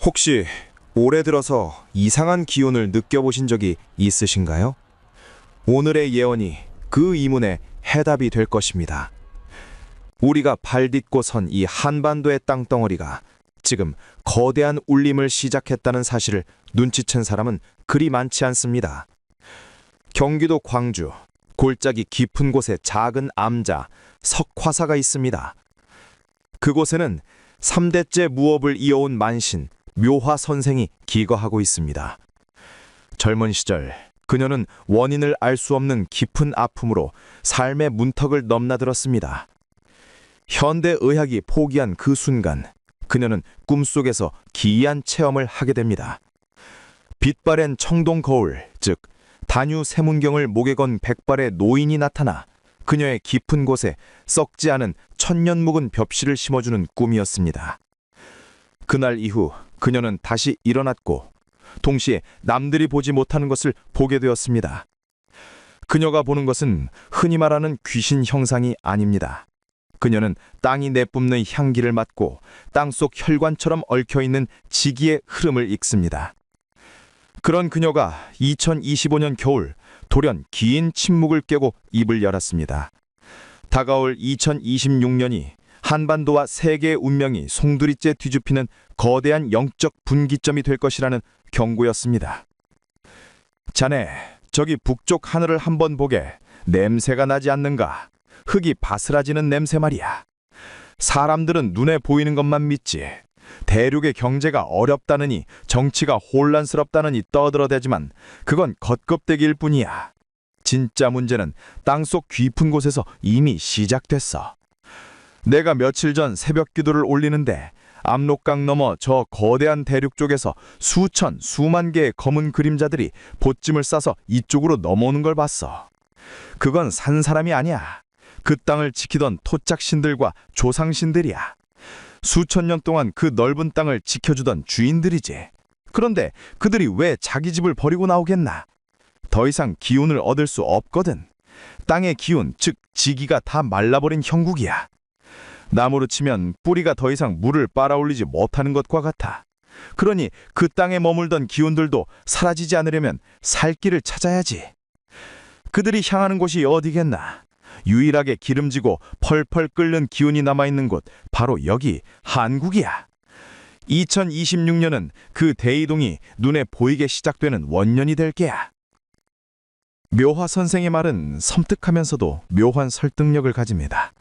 혹시 올해 들어서 이상한 기운을 느껴보신 적이 있으신가요? 오늘의 예언이 그 이문의 해답이 될 것입니다. 우리가 발 딛고 선 이 한반도의 땅덩어리가 지금 거대한 울림을 시작했다는 사실을 눈치챈 사람은 그리 많지 않습니다. 경기도 광주, 골짜기 깊은 곳에 작은 암자, 석화사가 있습니다. 그곳에는 3대째 무업을 이어온 만신, 묘화 선생이 기거하고 있습니다. 젊은 시절 그녀는 원인을 알 수 없는 깊은 아픔으로 삶의 문턱을 넘나들었습니다. 현대 의학이 포기한 그 순간 그녀는 꿈속에서 기이한 체험을 하게 됩니다. 빛바랜 청동 거울, 즉 단유 세문경을 목에 건 백발의 노인이 나타나 그녀의 깊은 곳에 썩지 않은 천년 묵은 벽실을 심어주는 꿈이었습니다. 그날 이후 그녀는 다시 일어났고 동시에 남들이 보지 못하는 것을 보게 되었습니다. 그녀가 보는 것은 흔히 말하는 귀신 형상이 아닙니다. 그녀는 땅이 내뿜는 향기를 맡고 땅속 혈관처럼 얽혀있는 지기의 흐름을 읽습니다. 그런 그녀가 2025년 겨울 돌연 긴 침묵을 깨고 입을 열었습니다. 다가올 2026년이 한반도와 세계의 운명이 송두리째 뒤집히는 거대한 영적 분기점이 될 것이라는 경고였습니다. 자네, 저기 북쪽 하늘을 한번 보게. 냄새가 나지 않는가? 흙이 바스라지는 냄새 말이야. 사람들은 눈에 보이는 것만 믿지. 대륙의 경제가 어렵다느니 정치가 혼란스럽다느니 떠들어대지만 그건 겉껍데기일 뿐이야. 진짜 문제는 땅속 깊은 곳에서 이미 시작됐어. 내가 며칠 전 새벽 기도를 올리는데 압록강 너머 저 거대한 대륙 쪽에서 수천, 수만 개의 검은 그림자들이 보찜을 싸서 이쪽으로 넘어오는 걸 봤어. 그건 산 사람이 아니야. 그 땅을 지키던 토착신들과 조상신들이야. 수천 년 동안 그 넓은 땅을 지켜주던 주인들이지. 그런데 그들이 왜 자기 집을 버리고 나오겠나? 더 이상 기운을 얻을 수 없거든. 땅의 기운, 즉 지기가 다 말라버린 형국이야. 나무로 치면 뿌리가 더 이상 물을 빨아올리지 못하는 것과 같아. 그러니 그 땅에 머물던 기운들도 사라지지 않으려면 살 길을 찾아야지. 그들이 향하는 곳이 어디겠나? 유일하게 기름지고 펄펄 끓는 기운이 남아있는 곳, 바로 여기 한국이야. 2026년은 그 대이동이 눈에 보이게 시작되는 원년이 될 게야. 묘화 선생의 말은 섬뜩하면서도 묘한 설득력을 가집니다.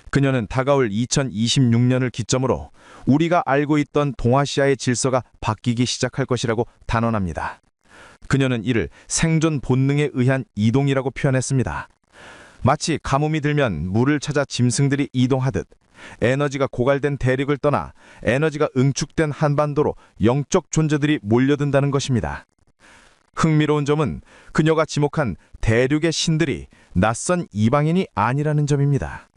그녀는 다가올 2026년을 기점으로 우리가 알고 있던 동아시아의 질서가 바뀌기 시작할 것이라고 단언합니다. 그녀는 이를 생존 본능에 의한 이동이라고 표현했습니다. 마치 가뭄이 들면 물을 찾아 짐승들이 이동하듯 에너지가 고갈된 대륙을 떠나 에너지가 응축된 한반도로 영적 존재들이 몰려든다는 것입니다. 흥미로운 점은 그녀가 지목한 대륙의 신들이 낯선 이방인이 아니라는 점입니다.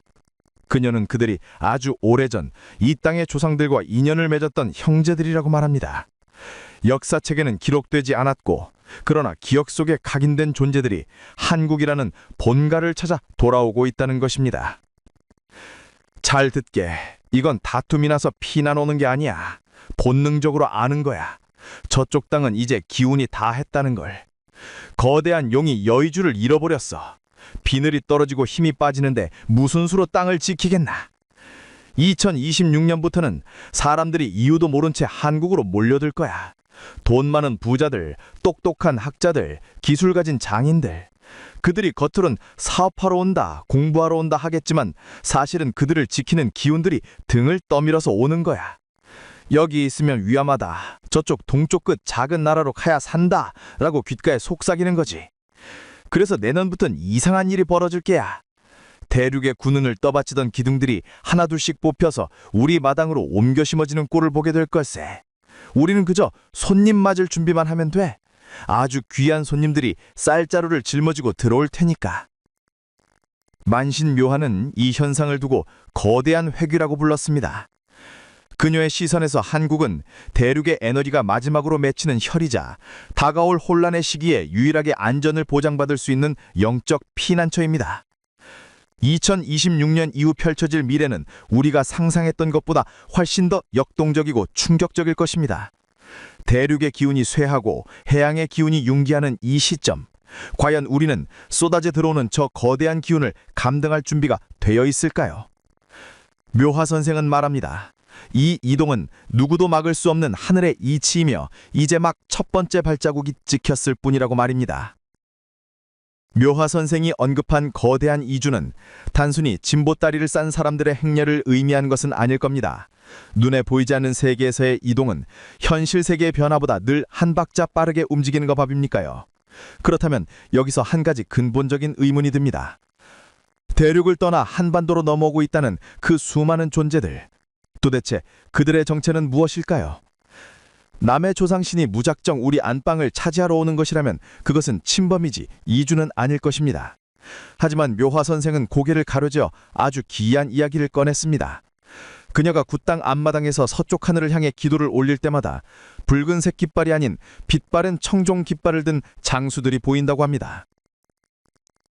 그녀는 그들이 아주 오래전 이 땅의 조상들과 인연을 맺었던 형제들이라고 말합니다. 역사책에는 기록되지 않았고 그러나 기억 속에 각인된 존재들이 한국이라는 본가를 찾아 돌아오고 있다는 것입니다. 잘 듣게, 이건 다툼이 나서 피난 오는 게 아니야. 본능적으로 아는 거야. 저쪽 땅은 이제 기운이 다 했다는 걸. 거대한 용이 여의주를 잃어버렸어. 비늘이 떨어지고 힘이 빠지는데 무슨 수로 땅을 지키겠나? 2026년부터는 사람들이 이유도 모른 채 한국으로 몰려들 거야. 돈 많은 부자들, 똑똑한 학자들, 기술 가진 장인들. 그들이 겉으론 사업하러 온다, 공부하러 온다 하겠지만 사실은 그들을 지키는 기운들이 등을 떠밀어서 오는 거야. 여기 있으면 위험하다. 저쪽 동쪽 끝 작은 나라로 가야 산다. 라고 귓가에 속삭이는 거지. 그래서 내년부터는 이상한 일이 벌어질 게야. 대륙의 군운을 떠받치던 기둥들이 하나둘씩 뽑혀서 우리 마당으로 옮겨 심어지는 꼴을 보게 될 걸세. 우리는 그저 손님 맞을 준비만 하면 돼. 아주 귀한 손님들이 쌀자루를 짊어지고 들어올 테니까. 만신묘화는 이 현상을 두고 거대한 회귀라고 불렀습니다. 그녀의 시선에서 한국은 대륙의 에너지가 마지막으로 맺히는 혈이자 다가올 혼란의 시기에 유일하게 안전을 보장받을 수 있는 영적 피난처입니다. 2026년 이후 펼쳐질 미래는 우리가 상상했던 것보다 훨씬 더 역동적이고 충격적일 것입니다. 대륙의 기운이 쇠하고 해양의 기운이 융기하는 이 시점, 과연 우리는 쏟아져 들어오는 저 거대한 기운을 감당할 준비가 되어 있을까요? 묘화 선생은 말합니다. 이 이동은 누구도 막을 수 없는 하늘의 이치이며 이제 막 첫 번째 발자국이 찍혔을 뿐이라고 말입니다. 묘화 선생이 언급한 거대한 이주는 단순히 진보다리를 싼 사람들의 행렬을 의미한 것은 아닐 겁니다. 눈에 보이지 않는 세계에서의 이동은 현실 세계의 변화보다 늘 한 박자 빠르게 움직이는 거 밥입니까요? 그렇다면 여기서 한 가지 근본적인 의문이 듭니다. 대륙을 떠나 한반도로 넘어오고 있다는 그 수많은 존재들, 도대체 그들의 정체는 무엇일까요? 남의 조상신이 무작정 우리 안방을 차지하러 오는 것이라면 그것은 침범이지 이주는 아닐 것입니다. 하지만 묘화 선생은 고개를 가로지어 아주 기이한 이야기를 꺼냈습니다. 그녀가 굿당 앞마당에서 서쪽 하늘을 향해 기도를 올릴 때마다 붉은색 깃발이 아닌 빛바랜 청종 깃발을 든 장수들이 보인다고 합니다.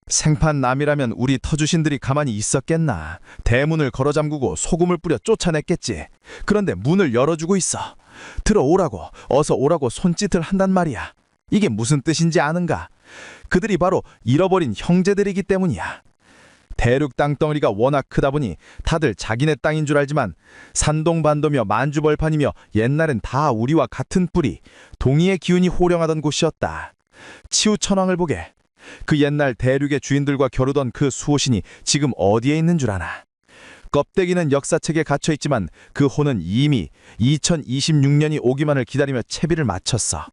생판 남이라면 우리 터주신들이 가만히 있었겠나. 대문을 걸어 잠그고 소금을 뿌려 쫓아냈겠지. 그런데 문을 열어주고 있어. 들어오라고, 어서 오라고 손짓을 한단 말이야. 이게 무슨 뜻인지 아는가? 그들이 바로 잃어버린 형제들이기 때문이야. 대륙 땅덩어리가 워낙 크다 보니 다들 자기네 땅인 줄 알지만 산동반도며 만주벌판이며 옛날엔 다 우리와 같은 뿌리, 동이의 기운이 호령하던 곳이었다. 치우천왕을 보게. 그 옛날 대륙의 주인들과 겨루던 그 수호신이 지금 어디에 있는 줄 아나? 껍데기는 역사책에 갇혀있지만 그 호는 이미 2026년이 오기만을 기다리며 채비를 마쳤어.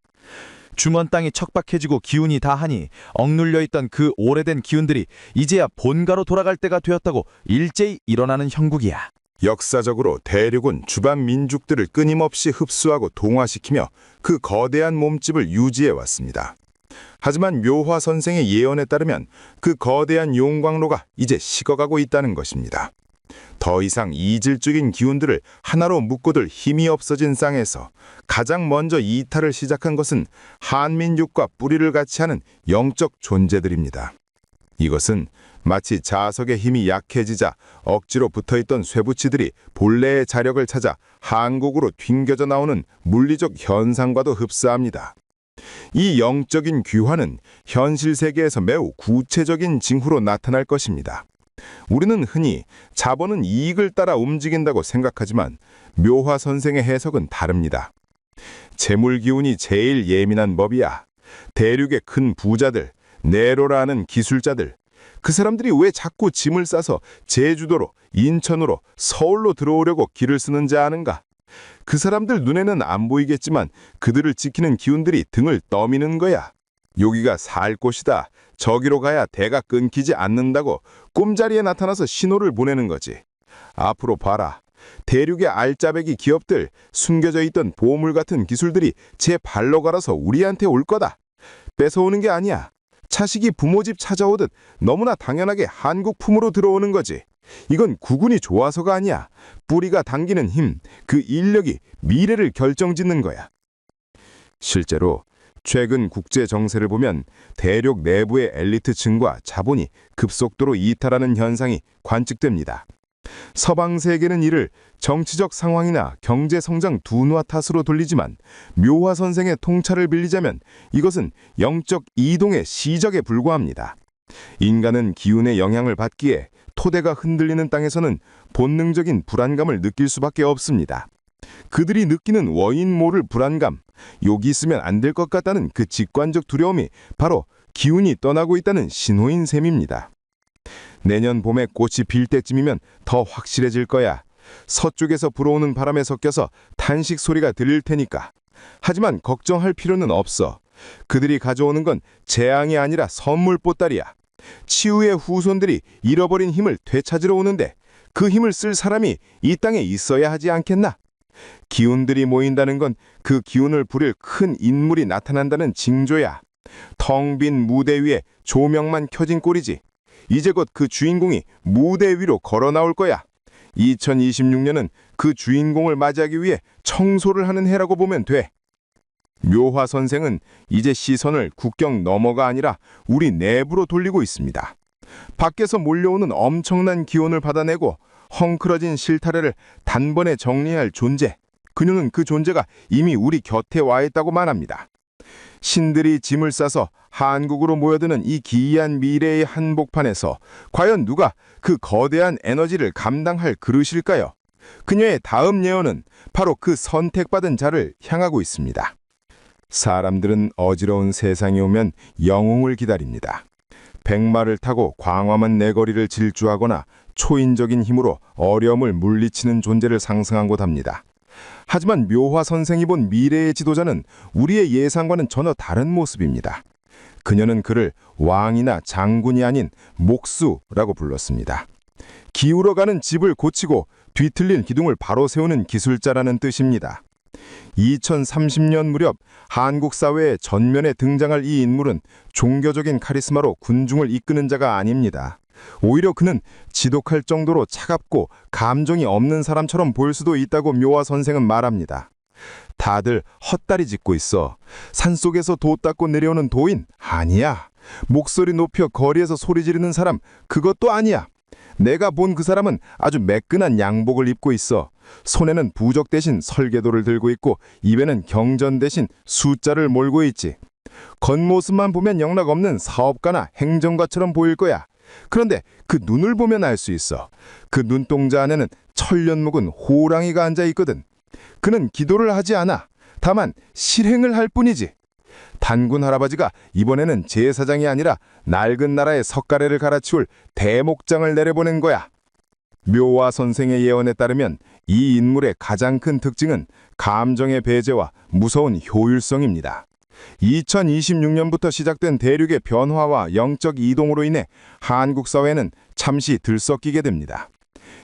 중원 땅이 척박해지고 기운이 다하니 억눌려있던 그 오래된 기운들이 이제야 본가로 돌아갈 때가 되었다고 일제히 일어나는 형국이야. 역사적으로 대륙은 주반 민족들을 끊임없이 흡수하고 동화시키며 그 거대한 몸집을 유지해왔습니다. 하지만 묘화 선생의 예언에 따르면 그 거대한 용광로가 이제 식어가고 있다는 것입니다. 더 이상 이질적인 기운들을 하나로 묶고들 힘이 없어진 쌍에서 가장 먼저 이탈을 시작한 것은 한민족과 뿌리를 같이 하는 영적 존재들입니다. 이것은 마치 자석의 힘이 약해지자 억지로 붙어있던 쇠붙이들이 본래의 자력을 찾아 한국으로 튕겨져 나오는 물리적 현상과도 흡사합니다. 이 영적인 귀환은 현실 세계에서 매우 구체적인 징후로 나타날 것입니다. 우리는 흔히 자본은 이익을 따라 움직인다고 생각하지만 묘화 선생의 해석은 다릅니다. 재물 기운이 제일 예민한 법이야. 대륙의 큰 부자들, 네로라 하는 기술자들, 그 사람들이 왜 자꾸 짐을 싸서 제주도로, 인천으로, 서울로 들어오려고 길을 쓰는지 아는가? 그 사람들 눈에는 안 보이겠지만 그들을 지키는 기운들이 등을 떠미는 거야. 여기가 살 곳이다. 저기로 가야 대가 끊기지 않는다고 꿈자리에 나타나서 신호를 보내는 거지. 앞으로 봐라. 대륙의 알짜배기 기업들, 숨겨져 있던 보물 같은 기술들이 제 발로 갈아서 우리한테 올 거다. 뺏어오는 게 아니야. 차식이 부모 집 찾아오듯 너무나 당연하게 한국 품으로 들어오는 거지. 이건 국운이 좋아서가 아니야. 뿌리가 당기는 힘, 그 인력이 미래를 결정짓는 거야. 실제로 최근 국제 정세를 보면 대륙 내부의 엘리트층과 자본이 급속도로 이탈하는 현상이 관측됩니다. 서방 세계는 이를 정치적 상황이나 경제 성장 둔화 탓으로 돌리지만 묘화 선생의 통찰을 빌리자면 이것은 영적 이동의 시적에 불과합니다. 인간은 기운의 영향을 받기에 토대가 흔들리는 땅에서는 본능적인 불안감을 느낄 수밖에 없습니다. 그들이 느끼는 원인 모를 불안감, 여기 있으면 안 될 것 같다는 그 직관적 두려움이 바로 기운이 떠나고 있다는 신호인 셈입니다. 내년 봄에 꽃이 필 때쯤이면 더 확실해질 거야. 서쪽에서 불어오는 바람에 섞여서 탄식 소리가 들릴 테니까. 하지만 걱정할 필요는 없어. 그들이 가져오는 건 재앙이 아니라 선물 보따리야. 치유의 후손들이 잃어버린 힘을 되찾으러 오는데 그 힘을 쓸 사람이 이 땅에 있어야 하지 않겠나? 기운들이 모인다는 건 그 기운을 부릴 큰 인물이 나타난다는 징조야. 텅 빈 무대 위에 조명만 켜진 꼴이지. 이제 곧 그 주인공이 무대 위로 걸어 나올 거야. 2026년은 그 주인공을 맞이하기 위해 청소를 하는 해라고 보면 돼. 묘화 선생은 이제 시선을 국경 너머가 아니라 우리 내부로 돌리고 있습니다. 밖에서 몰려오는 엄청난 기온을 받아내고 헝클어진 실타래를 단번에 정리할 존재. 그녀는 그 존재가 이미 우리 곁에 와 있다고 말합니다. 신들이 짐을 싸서 한국으로 모여드는 이 기이한 미래의 한복판에서 과연 누가 그 거대한 에너지를 감당할 그릇일까요? 그녀의 다음 예언은 바로 그 선택받은 자를 향하고 있습니다. 사람들은 어지러운 세상이 오면 영웅을 기다립니다. 백마를 타고 광활한 내거리를 질주하거나 초인적인 힘으로 어려움을 물리치는 존재를 상상한 것 합니다. 하지만 묘화 선생이 본 미래의 지도자는 우리의 예상과는 전혀 다른 모습입니다. 그녀는 그를 왕이나 장군이 아닌 목수라고 불렀습니다. 기울어가는 집을 고치고 뒤틀린 기둥을 바로 세우는 기술자라는 뜻입니다. 2030년 무렵 한국 사회의 전면에 등장할 이 인물은 종교적인 카리스마로 군중을 이끄는 자가 아닙니다. 오히려 그는 지독할 정도로 차갑고 감정이 없는 사람처럼 보일 수도 있다고 묘화 선생은 말합니다. 다들 헛다리 짚고 있어. 산속에서 도 닦고 내려오는 도인? 아니야. 목소리 높여 거리에서 소리 지르는 사람? 그것도 아니야. 내가 본 그 사람은 아주 매끈한 양복을 입고 있어. 손에는 부적 대신 설계도를 들고 있고 입에는 경전 대신 숫자를 몰고 있지. 겉모습만 보면 영락없는 사업가나 행정가처럼 보일 거야. 그런데 그 눈을 보면 알 수 있어. 그 눈동자 안에는 천년 묵은 호랑이가 앉아 있거든. 그는 기도를 하지 않아. 다만 실행을 할 뿐이지. 단군 할아버지가 이번에는 제사장이 아니라 낡은 나라의 석가래를 갈아치울 대목장을 내려보낸 거야. 묘화 선생의 예언에 따르면 이 인물의 가장 큰 특징은 감정의 배제와 무서운 효율성입니다. 2026년부터 시작된 대륙의 변화와 영적 이동으로 인해 한국 사회는 잠시 들썩이게 됩니다.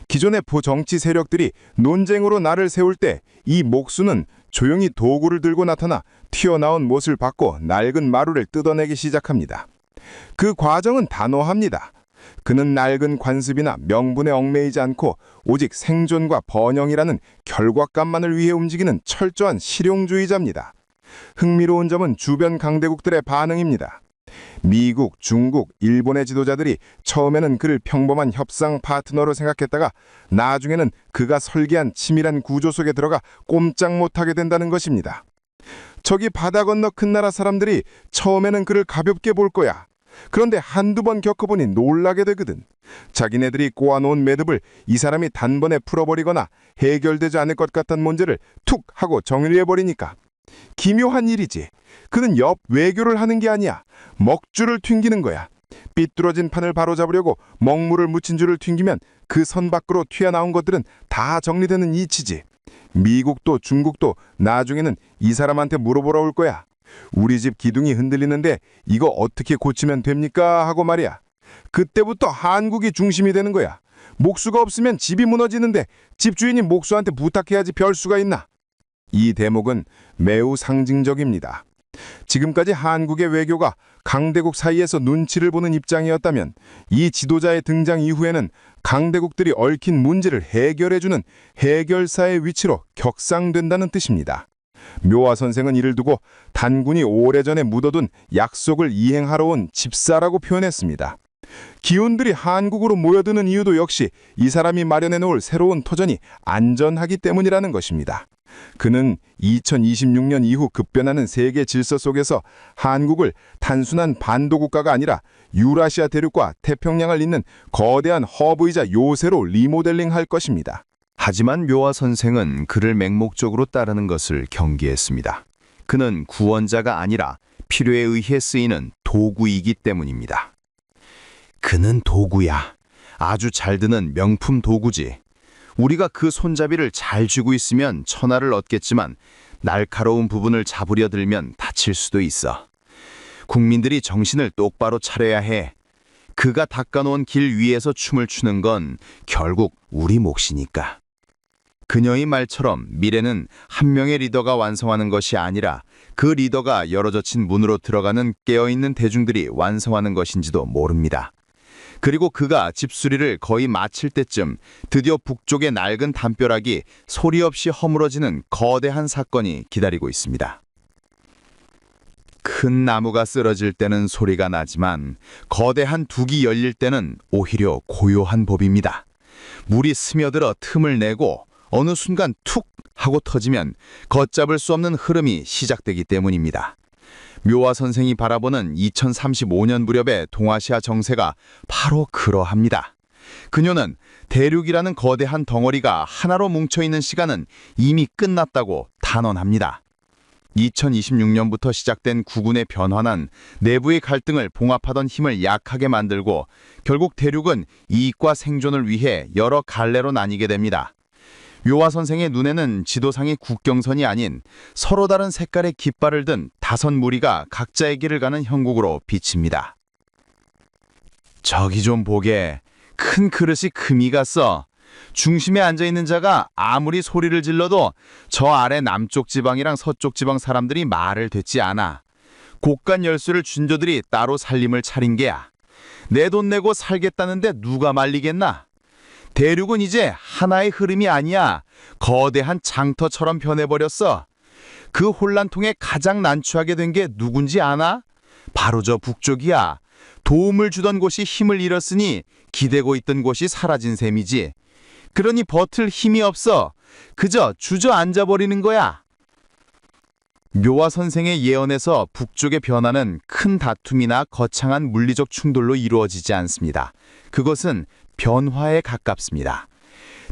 기존의 부정치 세력들이 논쟁으로 나를 세울 때 이 목수는 조용히 도구를 들고 나타나 튀어나온 못을 받고 낡은 마루를 뜯어내기 시작합니다. 그 과정은 단호합니다. 그는 낡은 관습이나 명분에 얽매이지 않고 오직 생존과 번영이라는 결과값만을 위해 움직이는 철저한 실용주의자입니다. 흥미로운 점은 주변 강대국들의 반응입니다. 미국, 중국, 일본의 지도자들이 처음에는 그를 평범한 협상 파트너로 생각했다가 나중에는 그가 설계한 치밀한 구조 속에 들어가 꼼짝 못하게 된다는 것입니다. 저기 바다 건너 큰 나라 사람들이 처음에는 그를 가볍게 볼 거야. 그런데 한두 번 겪어보니 놀라게 되거든. 자기네들이 꼬아놓은 매듭을 이 사람이 단번에 풀어버리거나 해결되지 않을 것 같은 문제를 툭 하고 정리해버리니까. 기묘한 일이지. 그는 옆 외교를 하는 게 아니야. 먹줄을 튕기는 거야. 삐뚤어진 판을 바로잡으려고 먹물을 묻힌 줄을 튕기면 그 선 밖으로 튀어나온 것들은 다 정리되는 이치지. 미국도 중국도 나중에는 이 사람한테 물어보러 올 거야. 우리 집 기둥이 흔들리는데 이거 어떻게 고치면 됩니까? 하고 말이야. 그때부터 한국이 중심이 되는 거야. 목수가 없으면 집이 무너지는데 집주인이 목수한테 부탁해야지 별 수가 있나? 이 대목은 매우 상징적입니다. 지금까지 한국의 외교가 강대국 사이에서 눈치를 보는 입장이었다면 이 지도자의 등장 이후에는 강대국들이 얽힌 문제를 해결해주는 해결사의 위치로 격상된다는 뜻입니다. 묘화 선생은 이를 두고 단군이 오래전에 묻어둔 약속을 이행하러 온 집사라고 표현했습니다. 기운들이 한국으로 모여드는 이유도 역시 이 사람이 마련해 놓을 새로운 터전이 안전하기 때문이라는 것입니다. 그는 2026년 이후 급변하는 세계 질서 속에서 한국을 단순한 반도 국가가 아니라 유라시아 대륙과 태평양을 잇는 거대한 허브이자 요새로 리모델링할 것입니다. 하지만 묘화 선생은 그를 맹목적으로 따르는 것을 경계했습니다. 그는 구원자가 아니라 필요에 의해 쓰이는 도구이기 때문입니다. 그는 도구야. 아주 잘 드는 명품 도구지. 우리가 그 손잡이를 잘 쥐고 있으면 천하를 얻겠지만 날카로운 부분을 잡으려 들면 다칠 수도 있어. 국민들이 정신을 똑바로 차려야 해. 그가 닦아놓은 길 위에서 춤을 추는 건 결국 우리 몫이니까. 그녀의 말처럼 미래는 한 명의 리더가 완성하는 것이 아니라 그 리더가 열어젖힌 문으로 들어가는 깨어있는 대중들이 완성하는 것인지도 모릅니다. 그리고 그가 집수리를 거의 마칠 때쯤 드디어 북쪽의 낡은 담벼락이 소리 없이 허물어지는 거대한 사건이 기다리고 있습니다. 큰 나무가 쓰러질 때는 소리가 나지만 거대한 둑이 열릴 때는 오히려 고요한 법입니다. 물이 스며들어 틈을 내고 어느 순간 툭 하고 터지면 걷잡을 수 없는 흐름이 시작되기 때문입니다. 묘화 선생이 바라보는 2035년 무렵의 동아시아 정세가 바로 그러합니다. 그녀는 대륙이라는 거대한 덩어리가 하나로 뭉쳐있는 시간은 이미 끝났다고 단언합니다. 2026년부터 시작된 국운의 변화는 내부의 갈등을 봉합하던 힘을 약하게 만들고 결국 대륙은 이익과 생존을 위해 여러 갈래로 나뉘게 됩니다. 묘화 선생의 눈에는 지도상의 국경선이 아닌 서로 다른 색깔의 깃발을 든 5무리가 각자의 길을 가는 형국으로 비칩니다. 저기 좀 보게. 큰 그릇이 금이 갔어. 중심에 앉아있는 자가 아무리 소리를 질러도 저 아래 남쪽 지방이랑 서쪽 지방 사람들이 말을 듣지 않아. 곳간 열쇠를 준 저들이 따로 살림을 차린 게야. 내 돈 내고 살겠다는데 누가 말리겠나? 대륙은 이제 하나의 흐름이 아니야. 거대한 장터처럼 변해버렸어. 그 혼란통에 가장 난처하게 된 게 누군지 아나? 바로 저 북쪽이야. 도움을 주던 곳이 힘을 잃었으니 기대고 있던 곳이 사라진 셈이지. 그러니 버틸 힘이 없어. 그저 주저앉아버리는 거야. 묘화 선생의 예언에서 북쪽의 변화는 큰 다툼이나 거창한 물리적 충돌로 이루어지지 않습니다. 그것은 변화에 가깝습니다.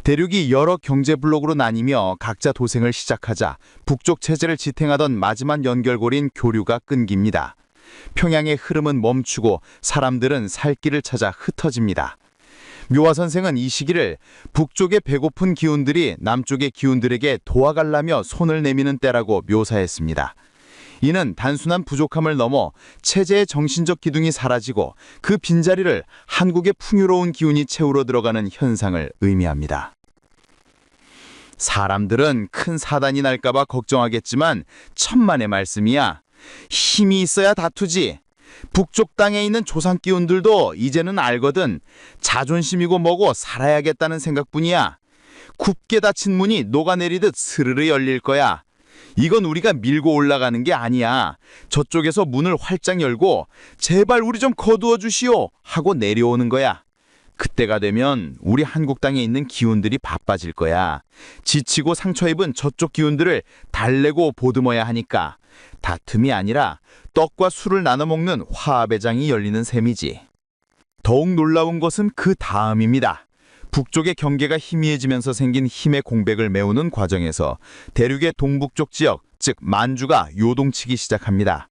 대륙이 여러 경제 블록으로 나뉘며 각자 도생을 시작하자 북쪽 체제를 지탱하던 마지막 연결고리인 교류가 끊깁니다. 평양의 흐름은 멈추고 사람들은 살 길을 찾아 흩어집니다. 묘화 선생은 이 시기를 북쪽의 배고픈 기운들이 남쪽의 기운들에게 도와가려며 손을 내미는 때라고 묘사했습니다. 이는 단순한 부족함을 넘어 체제의 정신적 기둥이 사라지고 그 빈자리를 한국의 풍요로운 기운이 채우러 들어가는 현상을 의미합니다. 사람들은 큰 사단이 날까봐 걱정하겠지만 천만의 말씀이야. 힘이 있어야 다투지. 북쪽 땅에 있는 조상 기운들도 이제는 알거든. 자존심이고 뭐고 살아야겠다는 생각뿐이야. 굽게 닫힌 문이 녹아내리듯 스르르 열릴 거야. 이건 우리가 밀고 올라가는 게 아니야. 저쪽에서 문을 활짝 열고 제발 우리 좀 거두어 주시오 하고 내려오는 거야. 그때가 되면 우리 한국 땅에 있는 기운들이 바빠질 거야. 지치고 상처 입은 저쪽 기운들을 달래고 보듬어야 하니까. 다툼이 아니라 떡과 술을 나눠 먹는 화합의 장이 열리는 셈이지. 더욱 놀라운 것은 그 다음입니다. 북쪽의 경계가 희미해지면서 생긴 힘의 공백을 메우는 과정에서 대륙의 동북쪽 지역, 즉 만주가 요동치기 시작합니다.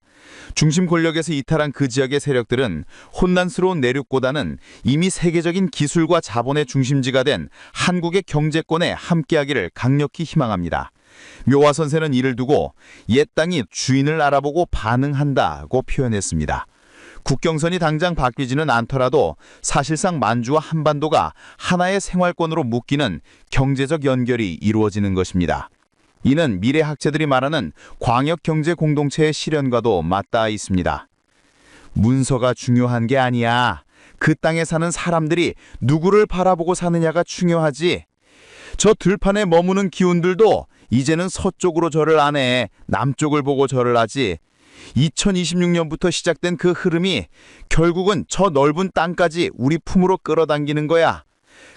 중심 권력에서 이탈한 그 지역의 세력들은 혼란스러운 내륙보다는 이미 세계적인 기술과 자본의 중심지가 된 한국의 경제권에 함께하기를 강력히 희망합니다. 묘화 선생은 이를 두고 옛 땅이 주인을 알아보고 반응한다고 표현했습니다. 국경선이 당장 바뀌지는 않더라도 사실상 만주와 한반도가 하나의 생활권으로 묶이는 경제적 연결이 이루어지는 것입니다. 이는 미래 학자들이 말하는 광역경제 공동체의 실현과도 맞닿아 있습니다. 문서가 중요한 게 아니야. 그 땅에 사는 사람들이 누구를 바라보고 사느냐가 중요하지. 저 들판에 머무는 기운들도 이제는 서쪽으로 절을 안 해. 남쪽을 보고 절을 하지. 2026년부터 시작된 그 흐름이 결국은 저 넓은 땅까지 우리 품으로 끌어당기는 거야.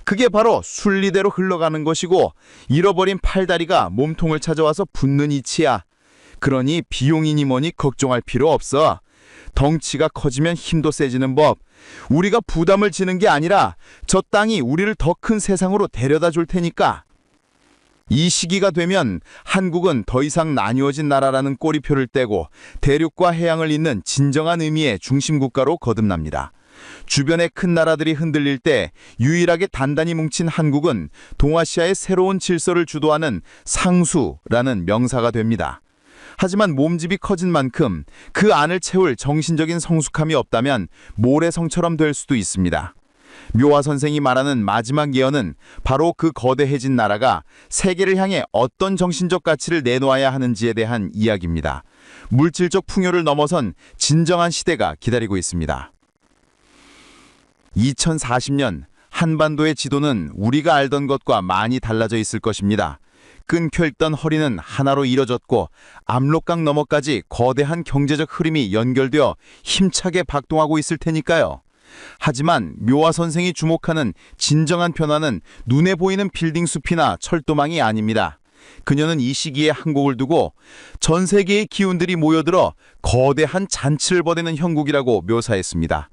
그게 바로 순리대로 흘러가는 것이고 잃어버린 팔다리가 몸통을 찾아와서 붙는 이치야. 그러니 비용이니 뭐니 걱정할 필요 없어. 덩치가 커지면 힘도 세지는 법. 우리가 부담을 지는 게 아니라 저 땅이 우리를 더 큰 세상으로 데려다 줄 테니까. 이 시기가 되면 한국은 더 이상 나뉘어진 나라라는 꼬리표를 떼고 대륙과 해양을 잇는 진정한 의미의 중심국가로 거듭납니다. 주변의 큰 나라들이 흔들릴 때 유일하게 단단히 뭉친 한국은 동아시아의 새로운 질서를 주도하는 상수라는 명사가 됩니다. 하지만 몸집이 커진 만큼 그 안을 채울 정신적인 성숙함이 없다면 모래성처럼 될 수도 있습니다. 묘화 선생이 말하는 마지막 예언은 바로 그 거대해진 나라가 세계를 향해 어떤 정신적 가치를 내놓아야 하는지에 대한 이야기입니다. 물질적 풍요를 넘어선 진정한 시대가 기다리고 있습니다. 2040년 한반도의 지도는 우리가 알던 것과 많이 달라져 있을 것입니다. 끊겨있던 허리는 하나로 이뤄졌고 압록강 너머까지 거대한 경제적 흐름이 연결되어 힘차게 박동하고 있을 테니까요. 하지만 묘화 선생이 주목하는 진정한 변화는 눈에 보이는 빌딩 숲이나 철도망이 아닙니다. 그녀는 이 시기에 한국을 두고 전 세계의 기운들이 모여들어 거대한 잔치를 벌이는 형국이라고 묘사했습니다.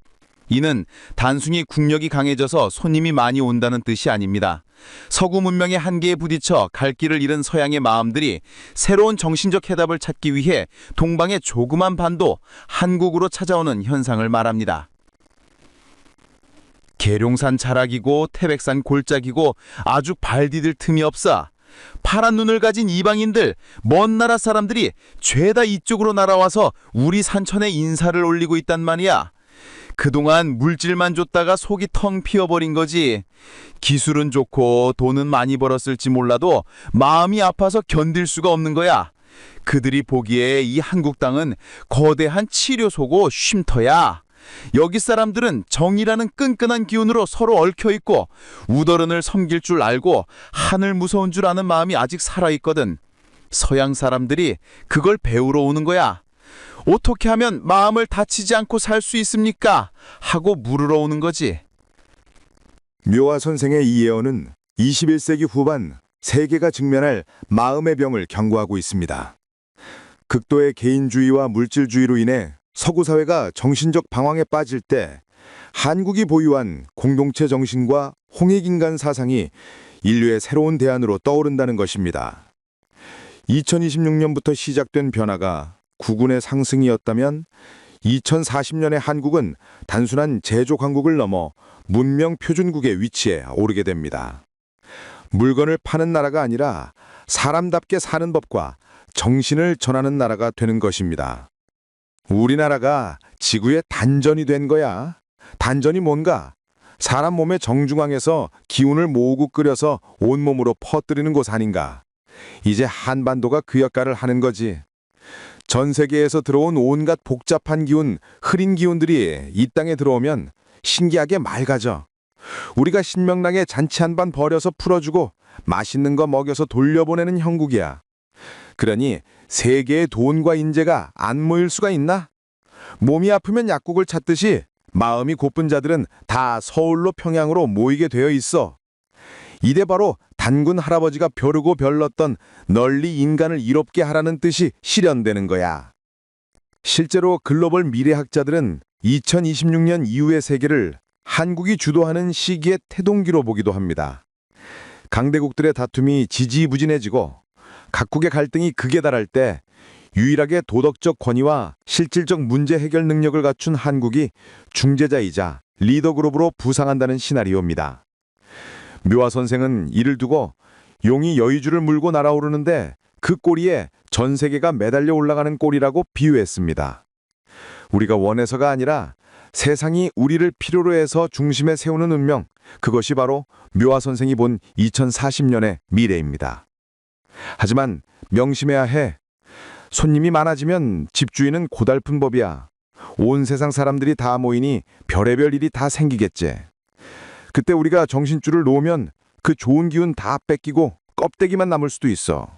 이는 단순히 국력이 강해져서 손님이 많이 온다는 뜻이 아닙니다. 서구 문명의 한계에 부딪혀 갈 길을 잃은 서양의 마음들이 새로운 정신적 해답을 찾기 위해 동방의 조그만 반도 한국으로 찾아오는 현상을 말합니다. 계룡산 자락이고 태백산 골짜기고 아주 발 디딜 틈이 없어. 파란 눈을 가진 이방인들, 먼 나라 사람들이 죄다 이쪽으로 날아와서 우리 산천에 인사를 올리고 있단 말이야. 그동안 물질만 줬다가 속이 텅 비어버린 거지. 기술은 좋고 돈은 많이 벌었을지 몰라도 마음이 아파서 견딜 수가 없는 거야. 그들이 보기에 이 한국 땅은 거대한 치료소고 쉼터야. 여기 사람들은 정이라는 끈끈한 기운으로 서로 얽혀있고 우더른을 섬길 줄 알고 하늘 무서운 줄 아는 마음이 아직 살아있거든. 서양 사람들이 그걸 배우러 오는 거야. 어떻게 하면 마음을 다치지 않고 살 수 있습니까? 하고 물으러 오는 거지. 묘화 선생의 이 예언은 21세기 후반 세계가 직면할 마음의 병을 경고하고 있습니다. 극도의 개인주의와 물질주의로 인해 서구 사회가 정신적 방황에 빠질 때 한국이 보유한 공동체 정신과 홍익인간 사상이 인류의 새로운 대안으로 떠오른다는 것입니다. 2026년부터 시작된 변화가 국운의 상승이었다면 2040년의 한국은 단순한 제조 강국을 넘어 문명 표준국의 위치에 오르게 됩니다. 물건을 파는 나라가 아니라 사람답게 사는 법과 정신을 전하는 나라가 되는 것입니다. 우리나라가 지구의 단전이 된 거야. 단전이 뭔가? 사람 몸의 정중앙에서 기운을 모으고 끓여서 온몸으로 퍼뜨리는 곳 아닌가? 이제 한반도가 그 역할을 하는 거지. 전 세계에서 들어온 온갖 복잡한 기운, 흐린 기운들이 이 땅에 들어오면 신기하게 맑아져. 우리가 신명나게 잔치 한 반 벌여서 풀어주고 맛있는 거 먹여서 돌려보내는 형국이야. 그러니 세계의 돈과 인재가 안 모일 수가 있나? 몸이 아프면 약국을 찾듯이 마음이 고픈 자들은 다 서울로 평양으로 모이게 되어 있어. 이게 바로 단군 할아버지가 벼르고 별렀던 널리 인간을 이롭게 하라는 뜻이 실현되는 거야. 실제로 글로벌 미래학자들은 2026년 이후의 세계를 한국이 주도하는 시기의 태동기로 보기도 합니다. 강대국들의 다툼이 지지부진해지고 각국의 갈등이 극에 달할 때 유일하게 도덕적 권위와 실질적 문제 해결 능력을 갖춘 한국이 중재자이자 리더그룹으로 부상한다는 시나리오입니다. 묘화 선생은 이를 두고 용이 여의주를 물고 날아오르는데 그 꼬리에 전 세계가 매달려 올라가는 꼴이라고 비유했습니다. 우리가 원해서가 아니라 세상이 우리를 필요로 해서 중심에 세우는 운명, 그것이 바로 묘화 선생이 본 2040년의 미래입니다. 하지만 명심해야 해. 손님이 많아지면 집주인은 고달픈 법이야. 온 세상 사람들이 다 모이니 별의별 일이 다 생기겠지. 그때 우리가 정신줄을 놓으면 그 좋은 기운 다 뺏기고 껍데기만 남을 수도 있어.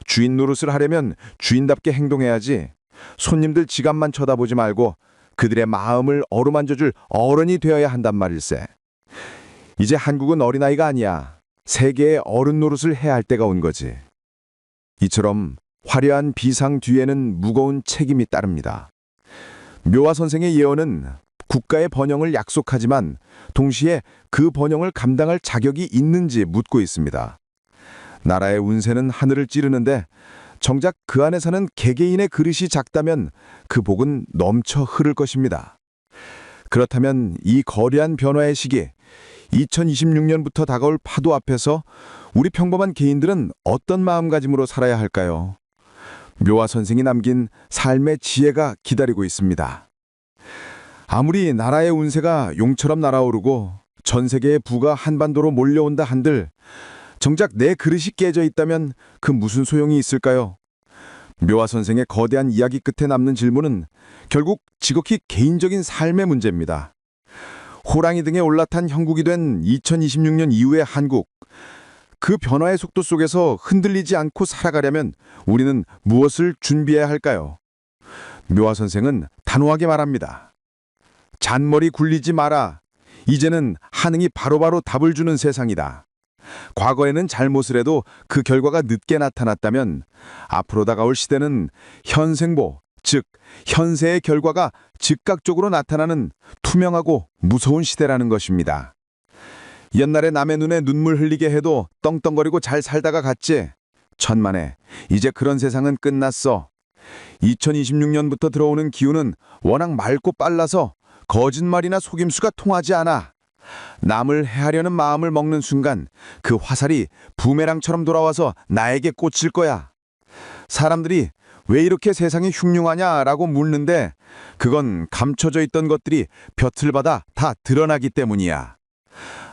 주인 노릇을 하려면 주인답게 행동해야지. 손님들 지갑만 쳐다보지 말고 그들의 마음을 어루만져줄 어른이 되어야 한단 말일세. 이제 한국은 어린아이가 아니야. 세계의 어른 노릇을 해야 할 때가 온 거지. 이처럼 화려한 비상 뒤에는 무거운 책임이 따릅니다. 묘화 선생의 예언은 국가의 번영을 약속하지만 동시에 그 번영을 감당할 자격이 있는지 묻고 있습니다. 나라의 운세는 하늘을 찌르는데 정작 그 안에 사는 개개인의 그릇이 작다면 그 복은 넘쳐 흐를 것입니다. 그렇다면 이 거대한 변화의 시기, 2026년부터 다가올 파도 앞에서 우리 평범한 개인들은 어떤 마음가짐으로 살아야 할까요? 묘화 선생이 남긴 삶의 지혜가 기다리고 있습니다. 아무리 나라의 운세가 용처럼 날아오르고 전 세계의 부가 한반도로 몰려온다 한들 정작 내 그릇이 깨져 있다면 그 무슨 소용이 있을까요? 묘화 선생의 거대한 이야기 끝에 남는 질문은 결국 지극히 개인적인 삶의 문제입니다. 호랑이 등에 올라탄 형국이 된 2026년 이후의 한국, 그 변화의 속도 속에서 흔들리지 않고 살아가려면 우리는 무엇을 준비해야 할까요? 묘화 선생은 단호하게 말합니다. 잔머리 굴리지 마라. 이제는 하능이 바로바로 답을 주는 세상이다. 과거에는 잘못을 해도 그 결과가 늦게 나타났다면 앞으로 다가올 시대는 현생보, 즉 현세의 결과가 즉각적으로 나타나는 투명하고 무서운 시대라는 것입니다. 옛날에 남의 눈에 눈물 흘리게 해도 떵떵거리고 잘 살다가 갔지. 천만에 이제 그런 세상은 끝났어. 2026년부터 들어오는 기운은 워낙 맑고 빨라서 거짓말이나 속임수가 통하지 않아. 남을 해하려는 마음을 먹는 순간 그 화살이 부메랑처럼 돌아와서 나에게 꽂힐 거야. 사람들이 왜 이렇게 세상이 흉흉하냐라고 묻는데 그건 감춰져 있던 것들이 볕을 받아 다 드러나기 때문이야.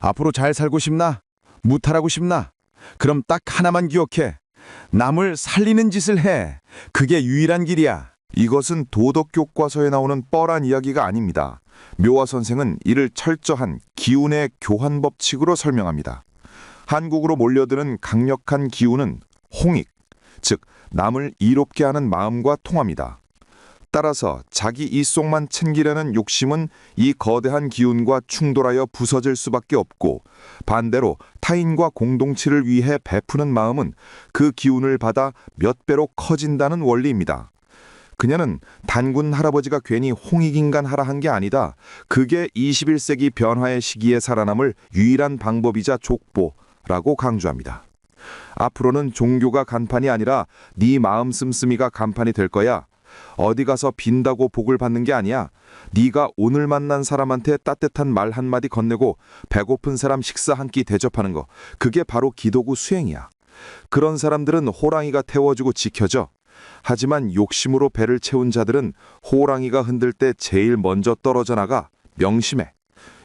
앞으로 잘 살고 싶나? 무탈하고 싶나? 그럼 딱 하나만 기억해. 남을 살리는 짓을 해. 그게 유일한 길이야. 이것은 도덕 교과서에 나오는 뻔한 이야기가 아닙니다. 묘화 선생은 이를 철저한 기운의 교환 법칙으로 설명합니다. 한국으로 몰려드는 강력한 기운은 홍익, 즉 남을 이롭게 하는 마음과 통합니다. 따라서 자기 이속만 챙기려는 욕심은 이 거대한 기운과 충돌하여 부서질 수밖에 없고, 반대로 타인과 공동체를 위해 베푸는 마음은 그 기운을 받아 몇 배로 커진다는 원리입니다. 그녀는 단군 할아버지가 괜히 홍익인간 하라 한 게 아니다. 그게 21세기 변화의 시기에 살아남을 유일한 방법이자 족보라고 강조합니다. 앞으로는 종교가 간판이 아니라 네 마음 씀씀이가 간판이 될 거야. 어디 가서 빈다고 복을 받는 게 아니야. 네가 오늘 만난 사람한테 따뜻한 말 한마디 건네고 배고픈 사람 식사 한 끼 대접하는 거, 그게 바로 기도구 수행이야. 그런 사람들은 호랑이가 태워주고 지켜져. 하지만 욕심으로 배를 채운 자들은 호랑이가 흔들 때 제일 먼저 떨어져 나가. 명심해.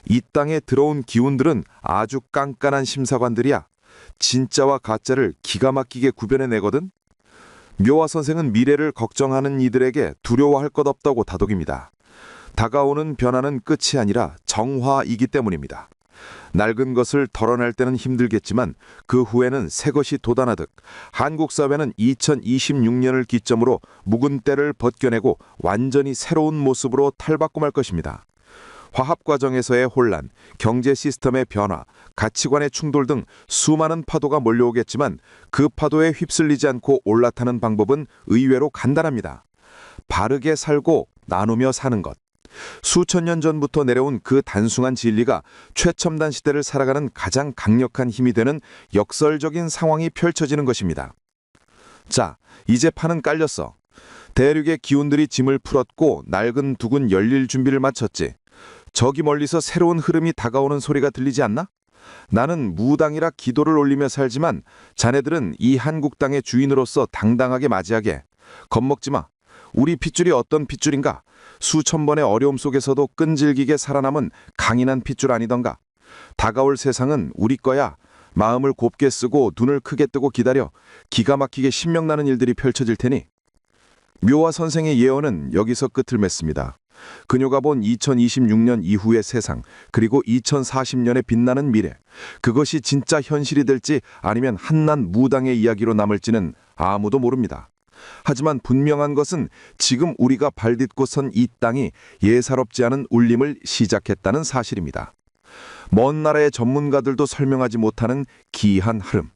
이 땅에 들어온 기운들은 아주 깐깐한 심사관들이야. 진짜와 가짜를 기가 막히게 구별해내거든. 묘화 선생은 미래를 걱정하는 이들에게 두려워할 것 없다고 다독입니다. 다가오는 변화는 끝이 아니라 정화이기 때문입니다. 낡은 것을 덜어낼 때는 힘들겠지만 그 후에는 새 것이 돋아나듯 한국 사회는 2026년을 기점으로 묵은 때를 벗겨내고 완전히 새로운 모습으로 탈바꿈할 것입니다. 화합 과정에서의 혼란, 경제 시스템의 변화, 가치관의 충돌 등 수많은 파도가 몰려오겠지만 그 파도에 휩쓸리지 않고 올라타는 방법은 의외로 간단합니다. 바르게 살고 나누며 사는 것. 수천 년 전부터 내려온 그 단순한 진리가 최첨단 시대를 살아가는 가장 강력한 힘이 되는 역설적인 상황이 펼쳐지는 것입니다. 자, 이제 판은 깔렸어. 대륙의 기운들이 짐을 풀었고 낡은 둑은 열릴 준비를 마쳤지. 저기 멀리서 새로운 흐름이 다가오는 소리가 들리지 않나? 나는 무당이라 기도를 올리며 살지만 자네들은 이 한국 땅의 주인으로서 당당하게 맞이하게. 겁먹지 마. 우리 핏줄이 어떤 핏줄인가? 수천 번의 어려움 속에서도 끈질기게 살아남은 강인한 핏줄 아니던가? 다가올 세상은 우리 거야. 마음을 곱게 쓰고 눈을 크게 뜨고 기다려. 기가 막히게 신명나는 일들이 펼쳐질 테니. 묘화 선생의 예언은 여기서 끝을 맺습니다. 그녀가 본 2026년 이후의 세상, 그리고 2040년에 빛나는 미래, 그것이 진짜 현실이 될지 아니면 한낱 무당의 이야기로 남을지는 아무도 모릅니다. 하지만 분명한 것은 지금 우리가 발딛고 선 이 땅이 예사롭지 않은 울림을 시작했다는 사실입니다. 먼 나라의 전문가들도 설명하지 못하는 기이한 흐름.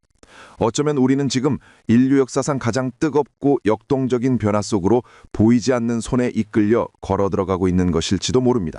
어쩌면 우리는 지금 인류 역사상 가장 뜨겁고 역동적인 변화 속으로 보이지 않는 손에 이끌려 걸어 들어가고 있는 것일지도 모릅니다.